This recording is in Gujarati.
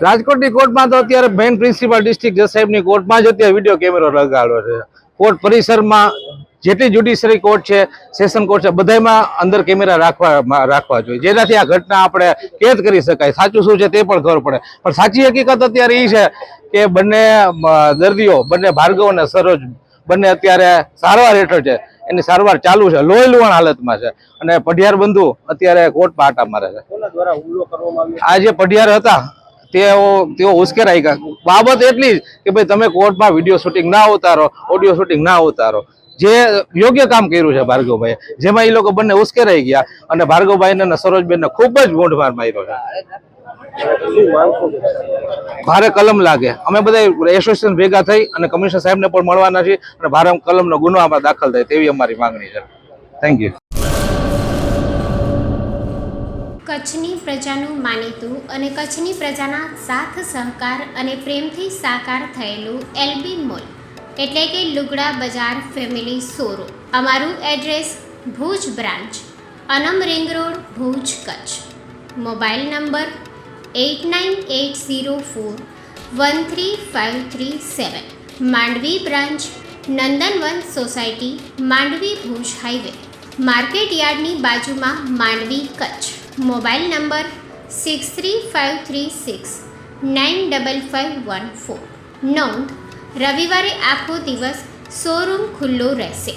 રાજકોટની કોર્ટમાં તો અત્યારે મેઇન પ્રિન્સિપલ ડિસ્ટ્રિક્ટ જજ સાહેબની કોર્ટમાં જ અત્યારે વિડીયો કેમેરો લગાડ્યો છે. કોર્ટ પરિસરમાં જેટલી જ્યુડિશરી કોર્ટ છે, સેશન કોર્ટ છે, બધામાં અંદર કેમેરા રાખવા જોઈએ, જેનાથી આ ઘટના આપણે કેદ કરી શકાય. સાચું શું છે તે પણ ખબર પડે. પણ સાચી હકીકત અત્યારે એ છે કે બંને દર્દીઓ, બંને ભાર્ગવ અને સરોજ, બંને અત્યારે સારવાર હેઠળ છે. એની સારવાર ચાલુ છે, લોહી લુહાણ હાલતમાં છે. અને પઢિયાર બંધુ અત્યારે કોર્ટમાં આટા મારે છે. આ જે પઢિયાર હતા તેઓ ઉશ્કેરાઈ ગયા. બાબત એટલી જ કે ભાઈ તમે કોર્ટમાં વિડીયો શૂટિંગ ના ઉતારો, ઓડિયો શૂટિંગ ના ઉતારો. જે યોગ્ય કામ કર્યું છે ભાર્ગવભાઈએ, જેમાં એ લોકો બંને ઉશ્કેરાઈ ગયા અને ભાર્ગવભાઈને અને સરોજબેનને ખૂબ જ મૂંઢમાર માર્યો છે. ભારે કલમ લાગે. અમે બધા એસોસિએશન ભેગા થઈ અને કમિશનર સાહેબને પણ મળવાના છીએ અને ભારે કલમનો ગુનો આમાં દાખલ થાય તેવી અમારી માંગણી છે. Thank you. કચ્છની પ્રજાનું માનીતું અને કચ્છની પ્રજાના સાથ સહકાર અને પ્રેમથી સાકાર થયેલું એલબી મોલ એટલે કે લુગડા બજાર ફેમિલી શોરૂમ. અમારું address Bhuj branch, Anam ring road, Bhuj, Kutch. Mobile number 8980413537. Mandvi branch, Nandanvan society, Mandvi, Bhuj highway, market યાર્ડની બાજુમાં, માંડવી, કચ્છ. Mobile number 6353695514. નોંધ: રવિવારે આખો દિવસ શોરૂમ ખુલ્લો રહેશે.